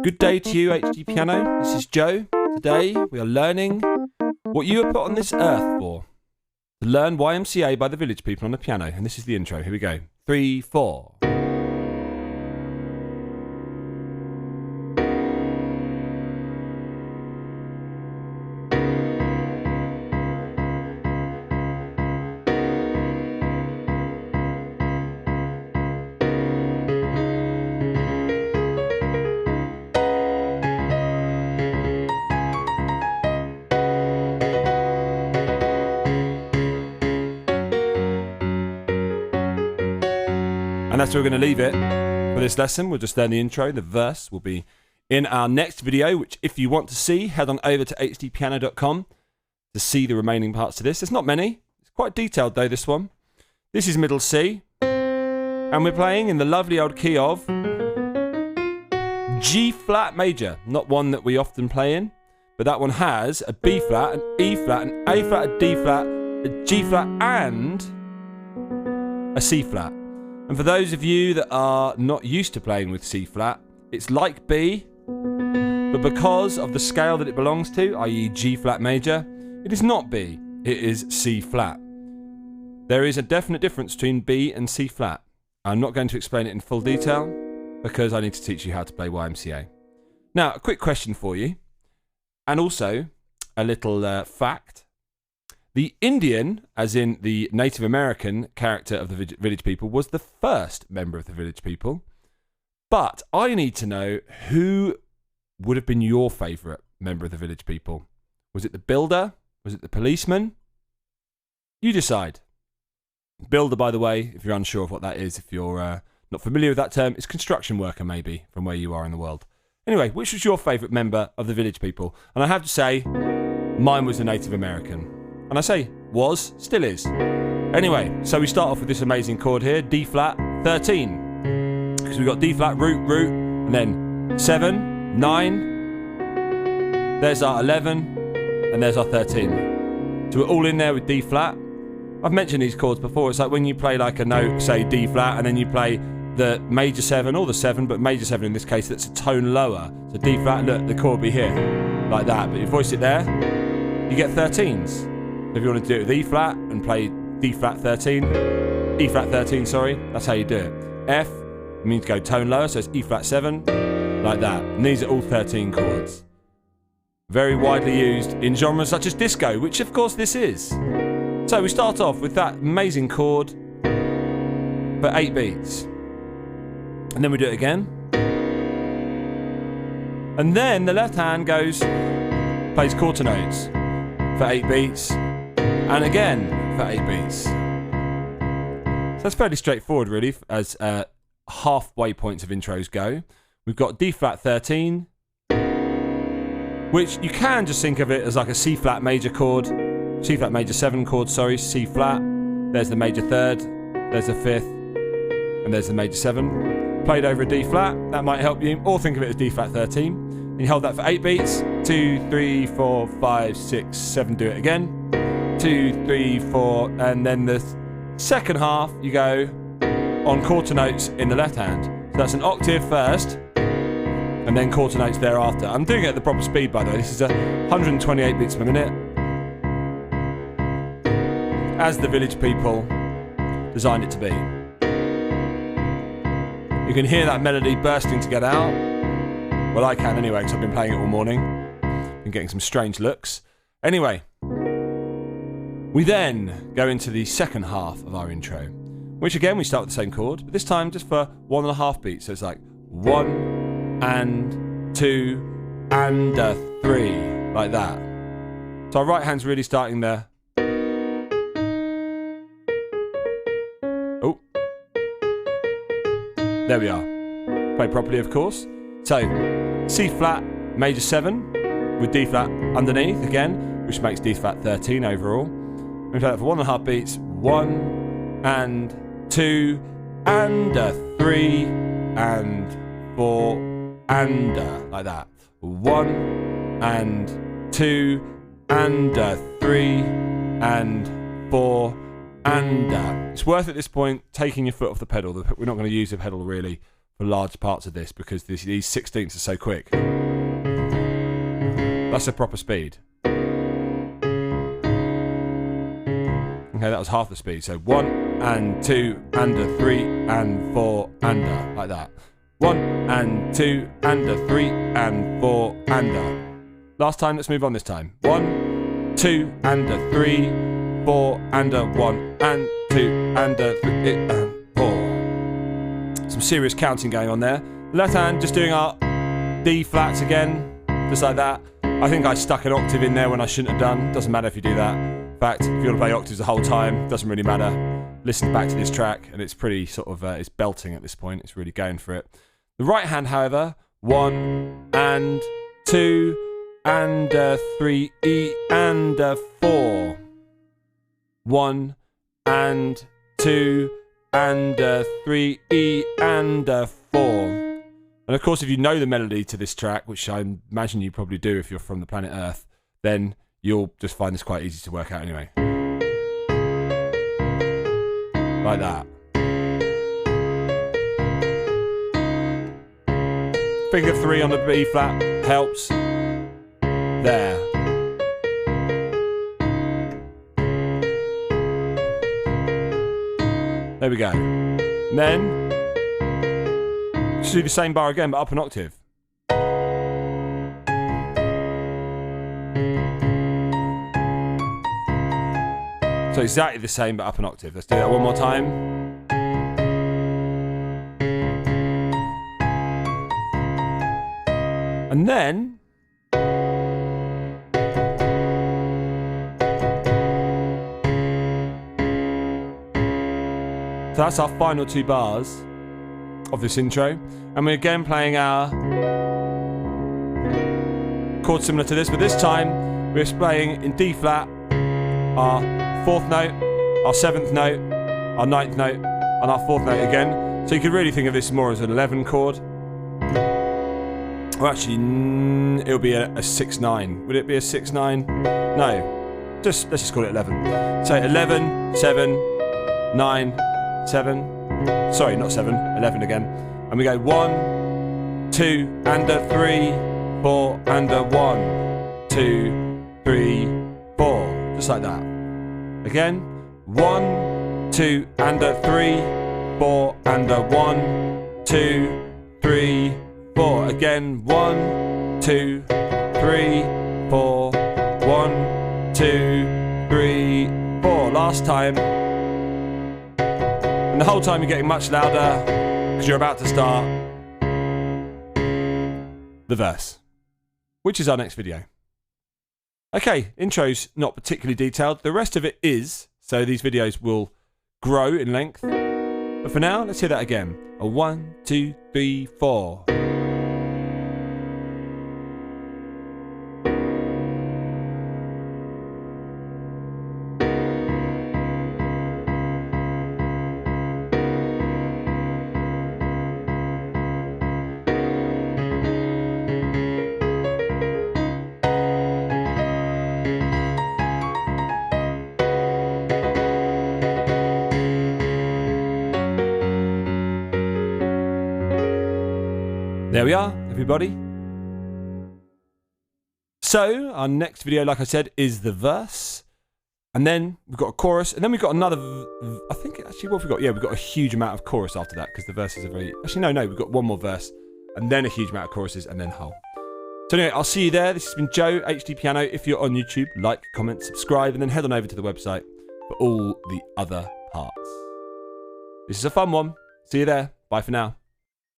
Good day to you, HDpiano. This is Joe. Today we are learning what you were put on this earth for. To learn Y.M.C.A. by the Village People on the piano. And this is the intro. Here we go. 3, 4. And that's where we're going to leave it for this lesson. We'll just learn the intro. The verse will be in our next video, which if you want to see, head on over to HDpiano.com to see the remaining parts of this. There's not many. It's quite detailed though, this one. This is middle C. And we're playing in the lovely old key of G flat major. Not one that we often play in, but that one has a B flat, an E flat, an A flat, a D flat, a G flat, and a C flat. And for those of you that are not used to playing with C flat, it's like B, but because of the scale that it belongs to, i.e. G flat major, it is not B, it is C flat. There is a definite difference between B and C flat. I'm not going to explain it in full detail because I need to teach you how to play YMCA. Now, a quick question for you, and also a little fact. The Indian, as in the Native American character of the Village People, was the first member of the Village People. But I need to know who would have been your favourite member of the Village People. Was it the builder? Was it the policeman? You decide. Builder, by the way, if you're unsure of what that is, if you're not familiar with that term, it's construction worker maybe, from where you are in the world. Anyway, which was your favourite member of the Village People? And I have to say, mine was the Native American. And I say was, still is. Anyway, so we start off with this amazing chord here, D flat 13. Because we've got D flat, root, and then 7, 9. There's our 11, and there's our 13. So we're all in there with D flat. I've mentioned these chords before. It's like when you play like a note, say D flat, and then you play the major 7 or the 7, but major 7 in this case, that's a tone lower. So D flat, look, the chord will be here, like that. But you voice it there, you get 13s. If you want to do it with E flat and play D flat 13, E flat 13, sorry, that's how you do it. F means go tone lower, so it's E flat 7, like that. And these are all 13 chords. Very widely used in genres such as disco, which of course this is. So we start off with that amazing chord for 8 beats. And then we do it again. And then the left hand plays quarter notes for 8 beats. And again for 8 beats. So that's fairly straightforward really as halfway points of intros go. We've got D flat 13, which you can just think of it as like a C flat major chord, C flat major 7 chord, sorry, C flat. There's the major 3rd, there's the 5th, and there's the major 7. Played over a D flat, that might help you, or think of it as D flat 13. And you hold that for 8 beats, 2, 3, 4, 5, 6, 7, do it again. 2, 3, 4, and then the second half you go on quarter notes in the left hand. So that's an octave first, and then quarter notes thereafter. I'm doing it at the proper speed, by the way. This is 128 beats per minute, as the Village People designed it to be. You can hear that melody bursting to get out. Well, I can anyway, because I've been playing it all morning and getting some strange looks. Anyway. We then go into the second half of our intro, which again we start with the same chord, but this time just for 1.5 beats. So it's like 1 and 2 and a 3, like that. So our right hand's really starting there. Oh, there we are. Play properly, of course. So C flat major 7 with D flat underneath again, which makes D flat 13 overall. We play that for 1.5 beats. 1 and 2 and a 3 and 4 and like that. 1 and 2 and a 3 and 4 and it's worth at this point taking your foot off the pedal. We're not going to use the pedal really for large parts of this because these 16ths are so quick. That's a proper speed. Okay, that was half the speed. So 1 and 2 and a 3 and 4 and a, like that. 1 and 2 and a 3 and 4 and a. Last time, let's move on this time. 1, 2 and a 3, 4 and a 1 and 2 and a 3 and 4. Some serious counting going on there. Left hand just doing our D flats again, just like that. I think I stuck an octave in there when I shouldn't have done. Doesn't matter if you do that. In fact, if you want to play octaves the whole time, doesn't really matter. Listen back to this track, and it's pretty sort of, it's belting at this point. It's really going for it. The right hand, however, 1 and 2 and a 3 E and a 4. 1 and 2 and a 3 E and a 4. And of course, if you know the melody to this track, which I imagine you probably do if you're from the planet Earth, then you'll just find this quite easy to work out anyway. Like that. Finger 3 on the B flat helps. There. There we go. And then just do the same bar again, but up an octave. So exactly the same, but up an octave. Let's do that one more time. And then so that's our final 2 bars of this intro. And we're again playing our chord similar to this, but this time we're playing in D flat, our 4th note, our 7th note, our 9th note, and our 4th note again. So you could really think of this more as an 11 chord. Or actually, it'll be a 6-9. Would it be a 6-9? No. Let's just call it 11. So 11, 7, 9, 7. Sorry, not 7, 11 again. And we go 1, 2, and a 3, 4, and a 1, 2, 3, 4. Just like that. Again. 1, 2, and a 3, 4, and a 1, 2, 3, 4. Again. 1, 2, 3, 4, 1, 2, 3, 4. Last time. And the whole time you're getting much louder because you're about to start the verse, which is our next video. Okay, intro's not particularly detailed. The rest of it is, so these videos will grow in length. But for now, let's hear that again. A 1, 2, 3, 4. There we are, everybody. So, our next video, like I said, is the verse. And then we've got a chorus. And then we've got another... I think, actually, what have we got? Yeah, we've got a huge amount of chorus after that, because the verses are very... Actually, no, we've got one more verse. And then a huge amount of choruses, and then whole. So anyway, I'll see you there. This has been Joe, HDpiano. If you're on YouTube, like, comment, subscribe, and then head on over to the website for all the other parts. This is a fun one. See you there. Bye for now.